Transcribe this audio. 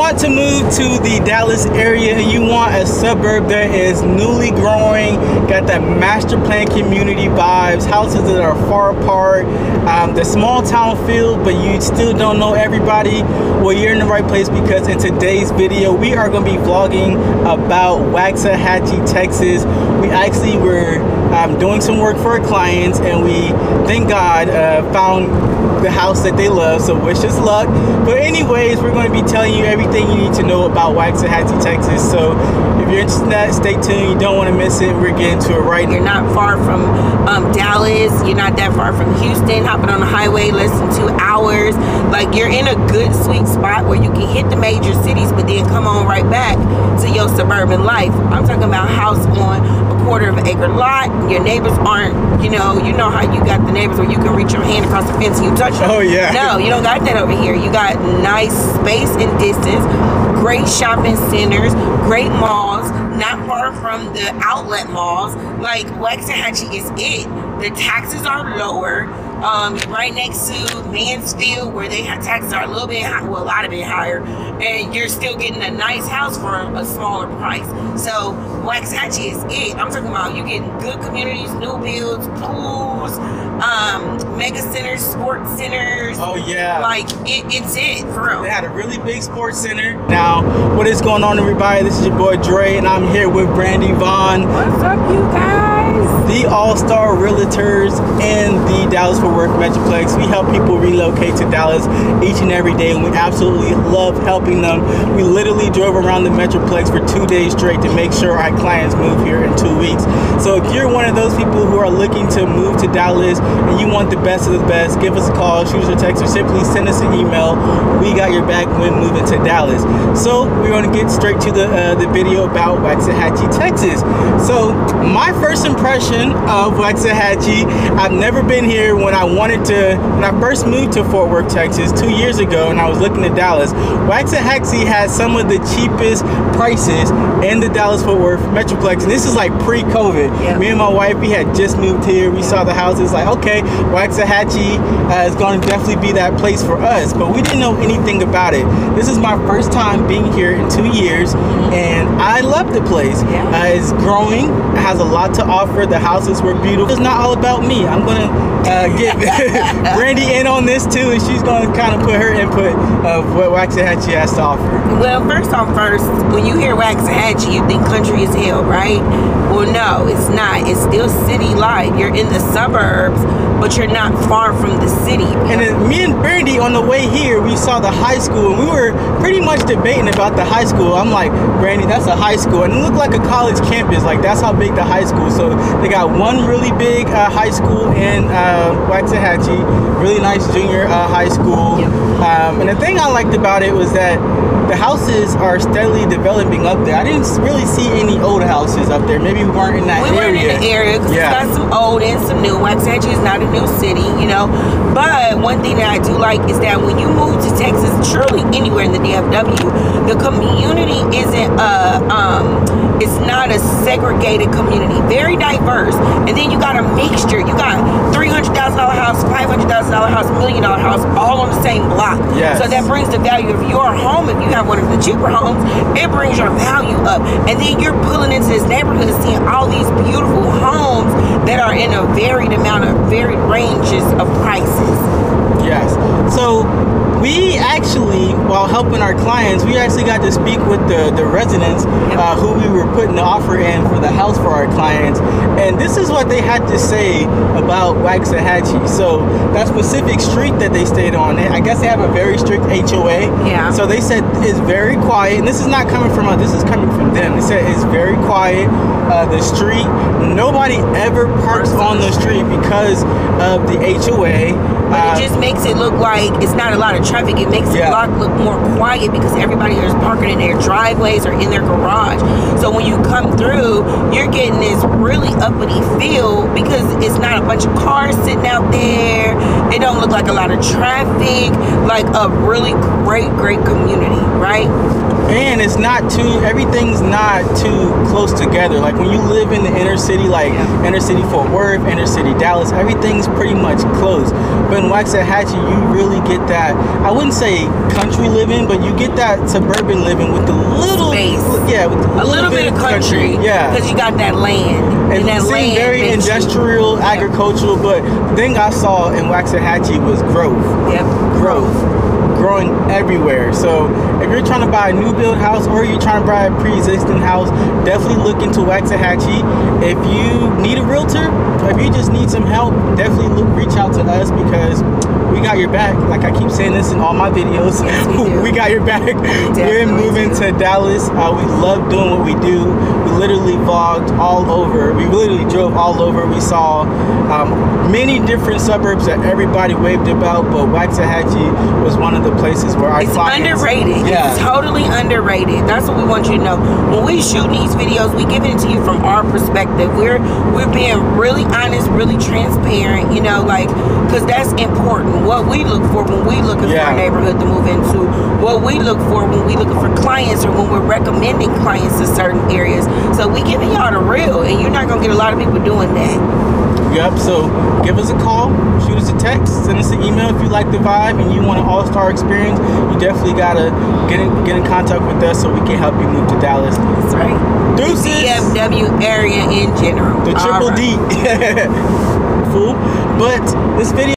want to move to the Dallas area and you want a suburb that is newly growing, got that master plan community vibes, houses that are far apart, the small town feel, but you still don't know everybody, well, you're in the right place, because in today's video we are going to be vlogging about Waxahachie, Texas. We actually were doing some work for our clients, and we, thank God, found the house that they love, so wish us luck. But anyways, we're going to be telling you everything you need to know about Waxahachie, Texas. So if you're interested in that, stay tuned. You don't want to miss it. We're getting to it right now. You're not far from Dallas. You're not that far from Houston. Hopping on the highway, less than 2 hours. Like, you're in a good sweet spot where you can hit the major cities, but then come on right back to your suburban life. I'm talking about house on a quarter-of-an-acre lot. Your neighbors aren't, you know how you got the neighbors where you can reach your hand across the fence and you touch them. Oh yeah. No, you don't got that over here. You got nice space and distance, great shopping centers, great malls, not far from the outlet malls. Like, Waxahachie is it. The taxes are lower. Right next to Mansfield, where they have taxes are a little bit high, well, a lot of bit higher, and you're still getting a nice house for a smaller price. So Waxahachie is it. I'm talking about you getting good communities, new builds, pools, mega centers, sports centers. Oh yeah, like it's it for real. They had a really big sports center. Now, what is going on, everybody? This is your boy Dre, and I'm here with Brandy Vaughn. What's up, you guys? The all-star realtors in the Dallas-Fort Worth Metroplex. We help people relocate to Dallas each and every day, and we absolutely love helping them. We literally drove around the Metroplex for 2 days straight to make sure our clients move here in 2 weeks. So if you're one of those people who are looking to move to Dallas and you want the best of the best, give us a call, shoot us a text, or simply send us an email. We got your back when moving to Dallas. So we're going to get straight to the video about Waxahachie, Texas. So my first impression of Waxahachie, I've never been here. When I first moved to Fort Worth, Texas 2 years ago, and I was looking at Dallas, Waxahachie has some of the cheapest prices in the Dallas-Fort Worth Metroplex, and this is like pre-COVID. Yep. Me and my wife, we had just moved here. We saw the houses, like, okay, Waxahachie is going to definitely be that place for us, but we didn't know anything about it. This is my first time being here in 2 years, and I love the place. Yeah. It's growing, it has a lot to offer. The houses were beautiful. It's not all about me. I'm gonna get Brandy in on this too, and she's gonna kind of put her input of what Waxahachie has to offer. Well, first, when you hear Waxahachie, you think country as hell, right? Well, no, it's not. It's still city life. You're in the suburbs, but you're not far from the city. And then me and Brandy, on the way here, we saw the high school, and we were pretty much debating about the high school. I'm like, Brandy, that's a high school, and it looked like a college campus. Like, that's how big the high school. So they got one really big high school in Waxahachie, really nice junior high school. Yep. And the thing I liked about it was that the houses are steadily developing up there. I didn't really see any old houses up there. Maybe we weren't in that area. We weren't in the area because it's got some old and some new. Waxahachie is not a new city, you know. But one thing that I do like is that when you move to Texas, surely anywhere in the DFW, the community isn't it's not a segregated community. Very diverse. And then you got a mixture. You got $300,000 house, $500,000 house, $1 million house, all on the same block. Yes. So that brings the value of your home. If you have one of the cheaper homes, it brings your value up. And then you're pulling into this neighborhood, seeing all these beautiful homes that are in a varied ranges of prices. Yes. So we actually, while helping our clients, we actually got to speak with the residents who we were putting the offer in for the house for our clients. And this is what they had to say about Waxahachie. So that specific street that they stayed on, I guess they have a very strict HOA. Yeah. So they said it's very quiet. And this is not coming from us, this is coming from them. They said it's very quiet. The street, nobody ever parks on the street because of the HOA. But it just makes it look like it's not a lot of traffic. It makes the block look more quiet because everybody is parking in their driveways or in their garage. So when you come through, you're getting this really uppity feel because it's not a bunch of cars sitting out there. It don't look like a lot of traffic. Like a really great community, right? And it's not too, everything's not too close together. Like when you live in the inner city, like inner city Fort Worth, inner city Dallas, everything's pretty much close. But in Waxahachie, you really get that, I wouldn't say country living, but you get that suburban living with the little space. Yeah, with a little bit of country. Yeah. Because you got that land. And that land very industrial, agricultural, but the thing I saw in Waxahachie was growth. Yep. Growing everywhere. So if you're trying to buy a new build house or you're trying to buy a pre-existing house, definitely look into Waxahachie. If you need a realtor, or if you just need some help, definitely reach out to us, because we got your back. Like I keep saying this in all my videos. Yes, we got your back. We're moving to Dallas. We love doing what we do. We literally vlogged all over. We literally drove all over. We saw many different suburbs that everybody waved about, but Waxahachie was one of the places where our clients... It's underrated. Yeah. It's totally underrated. That's what we want you to know. When we shoot these videos, we give it to you from our perspective. We're being really honest, really transparent, you know, like, because that's important. What we look for when we looking for a neighborhood to move into, what we look for when we looking for clients, or when we're recommending clients to certain areas. So we giving y'all the real, and you're not gonna get a lot of people doing that. Yep, so give us a call, shoot us a text, send us an email if you like the vibe and you want an all-star experience. You definitely gotta get in contact with us so we can help you move to Dallas. That's right. Deuces. The DFW area in general. The triple D. Fool. But this video